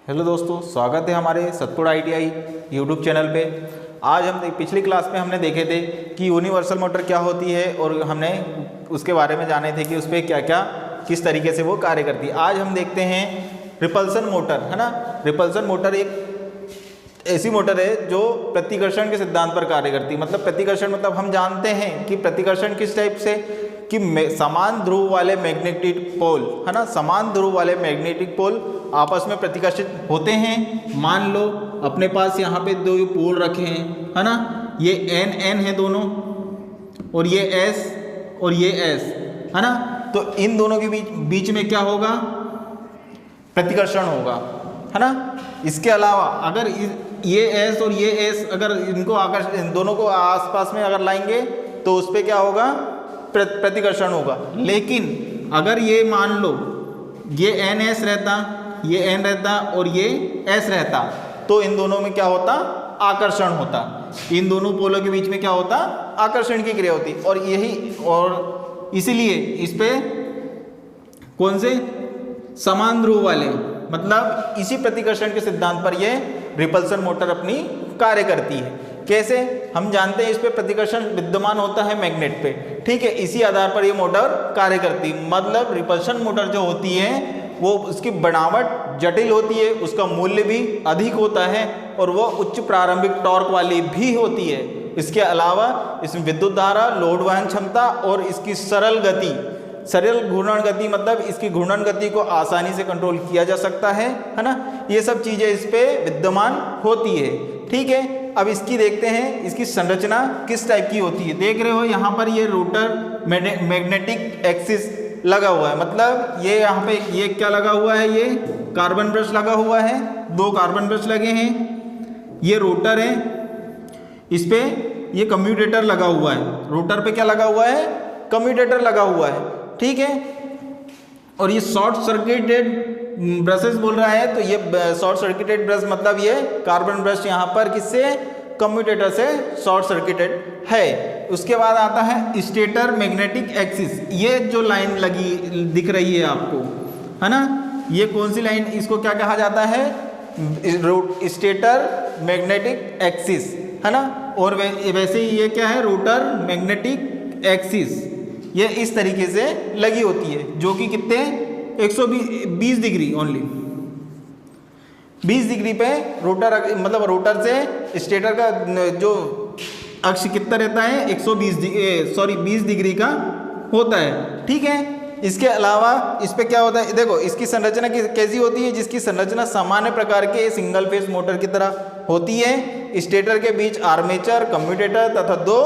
Hello दोस्तों, स्वागत है हमारे सतपुर ITI यूट्यूब चैनल पे। आज हम पिछली क्लास में हमने देखे थे कि यूनिवर्सल मोटर क्या होती है और हमने उसके बारे में जाने थे कि उस पर क्या क्या किस तरीके से वो कार्य करती है। आज हम देखते हैं रिपल्सन मोटर, है ना। रिपल्सन मोटर एक ऐसी मोटर है जो प्रतिकर्षण के सिद्धांत पर कार्य करती है। मतलब प्रतिकर्षण मतलब हम जानते हैं कि प्रतिकर्षण किस टाइप से कि समान ध्रुव वाले मैग्नेटिक पोल, है ना, समान ध्रुव वाले मैग्नेटिक पोल आपस में प्रतिकर्षित होते हैं। मान लो अपने पास यहाँ पे दो पोल रखे हैं, है ना, ये N है दोनों, और ये S और ये S, है ना। तो इन दोनों के बीच में क्या होगा? प्रतिकर्षण होगा, है ना। इसके अलावा अगर ये S और ये S अगर इनको इन दोनों को आसपास में अगर लाएंगे तो उस पर क्या होगा? प्रतिकर्षण होगा। लेकिन अगर ये मान लो ये NS रहता, ये N रहता और ये S रहता, तो इन दोनों में क्या होता? आकर्षण होता। इन दोनों पोलों के बीच में क्या होता? आकर्षण की क्रिया होती। और इसीलिए इस पे कौन से समान ध्रुव वाले, मतलब इसी प्रतिकर्षण के सिद्धांत पर ये रिपल्सन मोटर अपनी कार्य करती है। कैसे? हम जानते हैं इस पे प्रतिकर्षण विद्यमान होता है मैग्नेट पे, ठीक है। इसी आधार पर ये मोटर कार्य करती है। मतलब रिपल्सन मोटर जो होती है वो उसकी बनावट जटिल होती है, उसका मूल्य भी अधिक होता है और वो उच्च प्रारंभिक टॉर्क वाली भी होती है। इसके अलावा इसमें विद्युत धारा, लोड वहन क्षमता और इसकी सरल गति, सरल घूर्णन गति, मतलब इसकी घूर्णन गति को आसानी से कंट्रोल किया जा सकता है ना। ये सब चीजें इस पे विद्यमान होती है, ठीक है। अब इसकी देखते हैं इसकी संरचना किस टाइप की होती है। देख रहे हो यहाँ पर ये रोटर मैग्नेटिक एक्सिस लगा हुआ है। मतलब ये यहाँ पे ये क्या लगा हुआ है? ये कार्बन ब्रश लगा हुआ है, दो कार्बन ब्रश लगे हैं। ये रोटर है, इस पे ये कम्यूटेटर लगा हुआ है। रोटर पे क्या लगा हुआ है? कम्यूटेटर लगा हुआ है, ठीक है। और ये शॉर्ट सर्किटेड ब्रशेस बोल रहा है, तो ये शॉर्ट सर्किटेड ब्रश मतलब ये कार्बन ब्रश यहाँ पर किससे? कम्यूटेटर से शॉर्ट सर्किटेड है। उसके बाद आता है स्टेटर मैग्नेटिक एक्सिस। ये जो लाइन लगी दिख रही है आपको, है ना, ये कौन सी लाइन? इसको क्या कहा जाता है? स्टेटर मैग्नेटिक एक्सिस, है ना। और वैसे ही ये क्या है? Rotor magnetic axis. ये इस तरीके से लगी होती है, जो कि कितने 120 डिग्री ओनली 20 डिग्री पे रोटर, मतलब रोटर से स्टेटर का जो अक्ष कितना रहता है? 20 डिग्री का होता है, ठीक है। इसके अलावा इस पे क्या होता है? देखो इसकी संरचना कैसी होती है? जिसकी संरचना सामान्य प्रकार के सिंगल फेज मोटर की तरह होती है। स्टेटर के बीच आर्मेचर, कम्यूटेटर तथा दो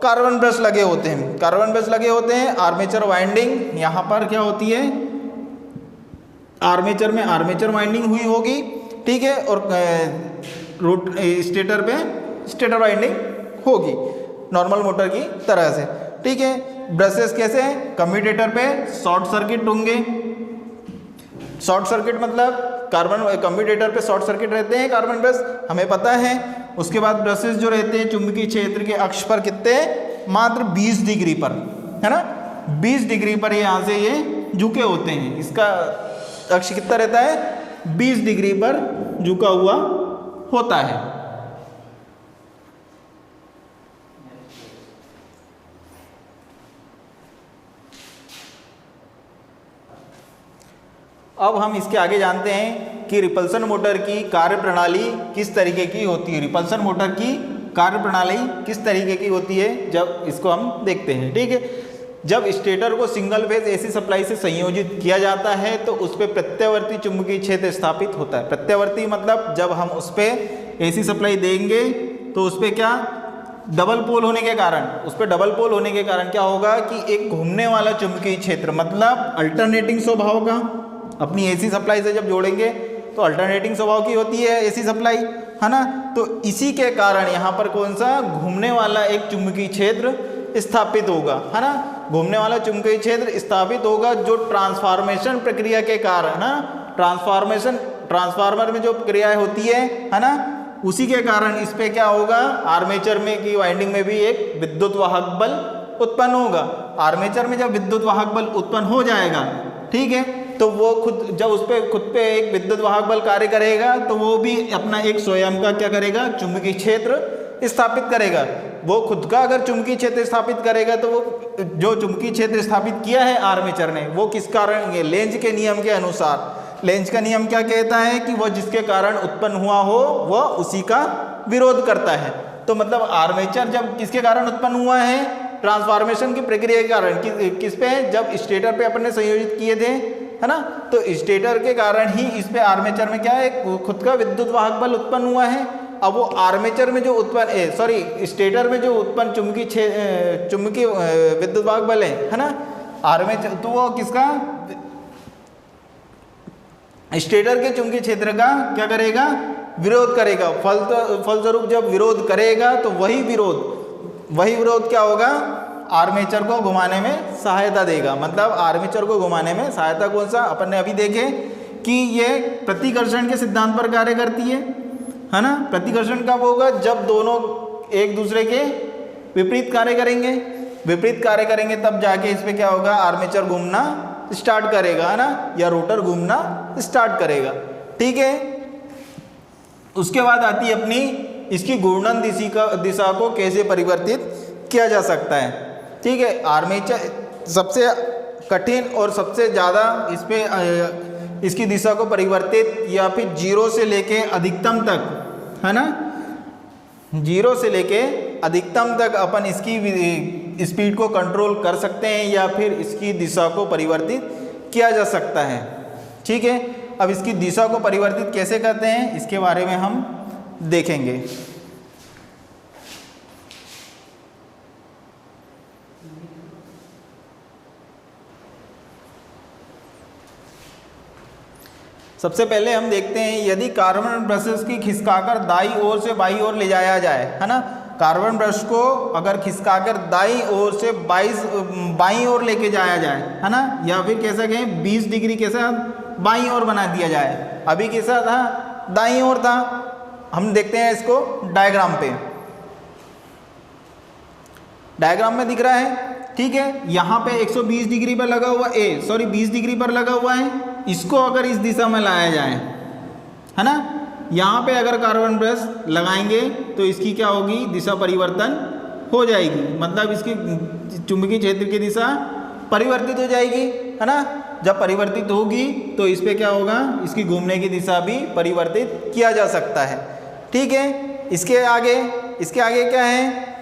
कार्बन ब्रश लगे होते हैं। कार्बन ब्रश लगे होते हैं। आर्मेचर वाइंडिंग यहाँ पर क्या होती है? आर्मेचर में आर्मेचर वाइंडिंग हुई होगी, ठीक है। और स्टेटर पे स्टेटर वाइंडिंग होगी नॉर्मल मोटर की तरह से, ठीक है। ब्रशेस कैसे? कम्यूटेटर पे शॉर्ट सर्किट होंगे। शॉर्ट सर्किट मतलब कम्यूटेटर पे शॉर्ट सर्किट रहते हैं कार्बन ब्रश, हमें पता है। उसके बाद ब्रशेस जो रहते हैं चुंबकीय क्षेत्र के अक्ष पर कितने? मात्र 20 डिग्री पर, है ना। 20 डिग्री पर यहाँ से ये झुके होते हैं। इसका अक्ष कितना रहता है? 20 डिग्री पर झुका हुआ होता है। अब हम इसके आगे जानते हैं कि रिपल्सन मोटर की कार्यप्रणाली किस तरीके की होती है। रिपल्सन मोटर की कार्यप्रणाली किस तरीके की होती है, जब इसको हम देखते हैं, ठीक है। जब स्टेटर को सिंगल फेज एसी सप्लाई से संयोजित किया जाता है तो उस पर प्रत्यावर्ती चुंबकीय क्षेत्र स्थापित होता है। प्रत्यावर्ती मतलब जब हम उस पर एसी सप्लाई देंगे तो उस पर क्या डबल पोल होने के कारण, उस पर डबल पोल होने के कारण क्या होगा कि एक घूमने वाला चुंबकीय क्षेत्र, मतलब अल्टरनेटिंग स्वभाव का, अपनी एसी सप्लाई से जब जोड़ेंगे तो अल्टरनेटिंग स्वभाव की होती है एसी सप्लाई, है ना। तो इसी के कारण यहाँ पर कौन सा घूमने वाला एक चुंबकीय क्षेत्र स्थापित होगा, है ना। घूमने वाला चुंबकीय क्षेत्र स्थापित होगा जो ट्रांसफॉर्मेशन प्रक्रिया के कारण, ना, ट्रांसफार्मर में जो क्रियाएं होती है ना, उसी के कारण इस पे क्या होगा? आर्मेचर में की वाइंडिंग में भी एक विद्युत वाहक बल उत्पन्न होगा। आर्मेचर में जब विद्युत वाहक बल उत्पन्न हो जाएगा, ठीक है, तो वो खुद पे एक विद्युत वाहक बल कार्य करेगा, तो वो भी अपना एक स्वयं का क्या करेगा, चुंबकीय क्षेत्र स्थापित करेगा। वो खुद का अगर चुंबकीय क्षेत्र स्थापित करेगा तो वो जो चुंबकीय क्षेत्र स्थापित किया है आर्मेचर ने, वो किस कारण, लेंज के नियम के अनुसार, लेंज का नियम क्या कहता है कि वह जिसके कारण उत्पन्न हुआ हो वह उसी का विरोध करता है। तो मतलब आर्मेचर जब किसके कारण उत्पन्न हुआ है, ट्रांसफॉर्मेशन की प्रक्रिया के कारण, किस पे, जब स्टेटर पे अपन ने संयोजित किए थे, है ना, तो स्टेटर के कारण ही इस पे आर्मेचर में क्या है, खुद का विद्युत वाहक बल उत्पन्न हुआ है। अब वो आर्मेचर में जो उत्पन्न स्टेटर में जो उत्पन्न चुंबकीय विद्युत वाहक बल है ना, आर्मेचर, तो वो किसका, स्टेटर के चुंबकीय क्षेत्र का क्या करेगा, विरोध करेगा। फलस्वरूप जब विरोध करेगा तो वही विरोध क्या होगा, आर्मेचर को घुमाने में सहायता देगा। मतलब आर्मेचर को घुमाने में सहायता कौन सा, अपन ने अभी देखे कि ये प्रतिकर्षण के सिद्धांत पर कार्य करती है ना। प्रतिकर्षण कब होगा, जब दोनों एक दूसरे के विपरीत कार्य करेंगे तब जाके इस पे क्या होगा, आर्मेचर घूमना स्टार्ट करेगा, है ना, या रोटर घूमना स्टार्ट करेगा। ठीक है, उसके बाद आती है अपनी इसकी घूर्णन दिशा को कैसे परिवर्तित किया जा सकता है। ठीक है, आर्मेचर सबसे कठिन और सबसे ज़्यादा इस पे इसकी दिशा को परिवर्तित या फिर जीरो से लेके अधिकतम तक, है ना, जीरो से लेके अधिकतम तक अपन इसकी स्पीड को कंट्रोल कर सकते हैं या फिर इसकी दिशा को परिवर्तित किया जा सकता है। ठीक है, अब इसकी दिशा को परिवर्तित कैसे करते हैं इसके बारे में हम देखेंगे। सबसे पहले हम देखते हैं, यदि कार्बन ब्रशेस की खिसकाकर दाईं ओर से बाईं ओर ले जाया जाए, है ना, कार्बन ब्रश को अगर खिसकाकर दाईं ओर से बाईं ओर लेके जाया जाए, है ना, या फिर कैसा कहें 20 डिग्री कैसा बाईं ओर बना दिया जाए। अभी कैसा था, दाईं ओर था। हम देखते हैं इसको डायग्राम पे, डायग्राम में दिख रहा है। ठीक है, यहाँ पे 120 डिग्री पर लगा हुआ 20 डिग्री पर लगा हुआ है। इसको अगर इस दिशा में लाया जाए, है ना, यहाँ पे अगर कार्बन ब्रश लगाएंगे तो इसकी क्या होगी, दिशा परिवर्तन हो जाएगी। मतलब इसकी चुंबकीय क्षेत्र की दिशा परिवर्तित हो जाएगी, है ना। जब परिवर्तित होगी तो इस पे क्या होगा, इसकी घूमने की दिशा भी परिवर्तित किया जा सकता है। ठीक है, इसके आगे क्या है,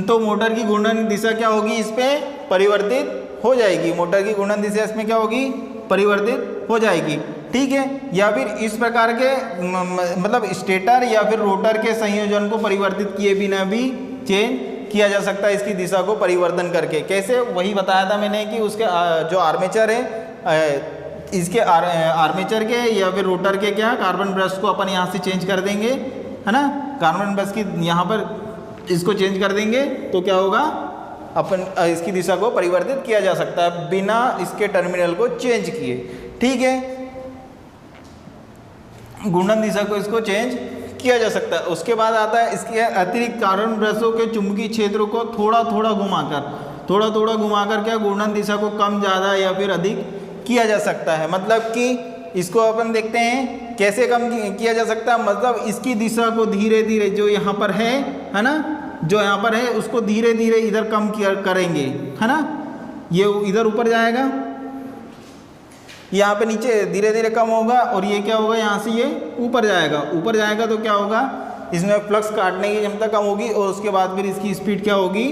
तो मोटर की घूर्णन दिशा क्या होगी, इस पे परिवर्तित हो जाएगी। मोटर की घूर्णन दिशा इसमें क्या होगी, परिवर्तित हो जाएगी। ठीक है, या फिर इस प्रकार के मतलब स्टेटर या फिर रोटर के संयोजन को परिवर्तित किए बिना भी चेंज किया जा सकता है इसकी दिशा को परिवर्तन करके। कैसे, वही बताया था मैंने कि उसके जो आर्मेचर है, इसके आर्मेचर के या फिर रोटर के क्या कार्बन ब्रश को अपन यहाँ से चेंज कर देंगे, है ना, कार्बन ब्रश की यहाँ पर इसको चेंज कर देंगे तो क्या होगा, अपन इसकी दिशा को परिवर्तित किया जा सकता है बिना इसके टर्मिनल को चेंज किए। ठीक है, घूर्णन दिशा को इसको चेंज किया जा सकता है। उसके बाद आता है इसके अतिरिक्त कार्बन ब्रशों के चुंबकीय क्षेत्र को थोड़ा थोड़ा घुमाकर क्या घूर्णन दिशा को कम ज़्यादा या फिर अधिक किया जा सकता है। मतलब कि इसको अपन देखते हैं कैसे कम किया जा सकता है। मतलब इसकी दिशा को धीरे धीरे जो यहाँ पर है ना, जो यहाँ पर है उसको धीरे धीरे इधर कम करेंगे, है ना, ये इधर ऊपर जाएगा, यहाँ पे नीचे धीरे धीरे कम होगा और ये क्या होगा, यहाँ से ये ऊपर जाएगा तो क्या होगा, इसमें फ्लक्स काटने की क्षमता कम होगी और उसके बाद फिर इसकी स्पीड क्या होगी,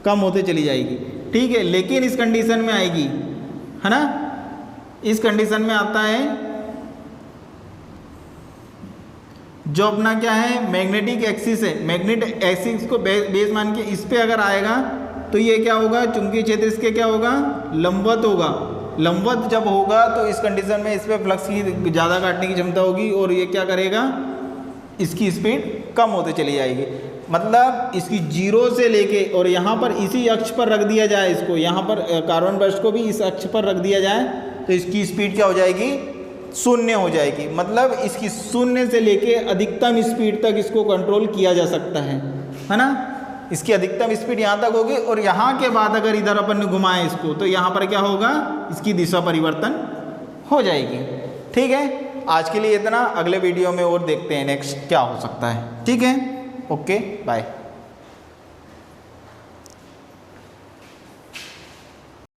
कम होते चली जाएगी। ठीक है, लेकिन इस कंडीशन में आएगी, है ना, इस कंडीशन में आता है जो अपना क्या है मैग्नेटिक एक्सिस है, मैग्नेटिक एक्सिस को बेस मान के इस पे अगर आएगा तो ये क्या होगा, चुंबकीय क्षेत्र इसके क्या होगा, लंबवत होगा। लंबवत जब होगा तो इस कंडीशन में इस पे फ्लक्स की ज़्यादा काटने की क्षमता होगी और ये क्या करेगा, इसकी स्पीड कम होते चली जाएगी। मतलब इसकी जीरो से लेके और यहाँ पर इसी अक्ष पर रख दिया जाए, इसको यहाँ पर कार्बन ब्रश को भी इस अक्ष पर रख दिया जाए तो इसकी स्पीड क्या हो जाएगी, शून्य हो जाएगी। मतलब इसकी शून्य से लेके अधिकतम स्पीड तक इसको कंट्रोल किया जा सकता है ना। इसकी अधिकतम स्पीड यहाँ तक होगी और यहाँ के बाद अगर इधर अपन ने घुमाए इसको तो यहाँ पर क्या होगा, इसकी दिशा परिवर्तन हो जाएगी। ठीक है, आज के लिए इतना, अगले वीडियो में और देखते हैं नेक्स्ट क्या हो सकता है। ठीक है, ओके बाय।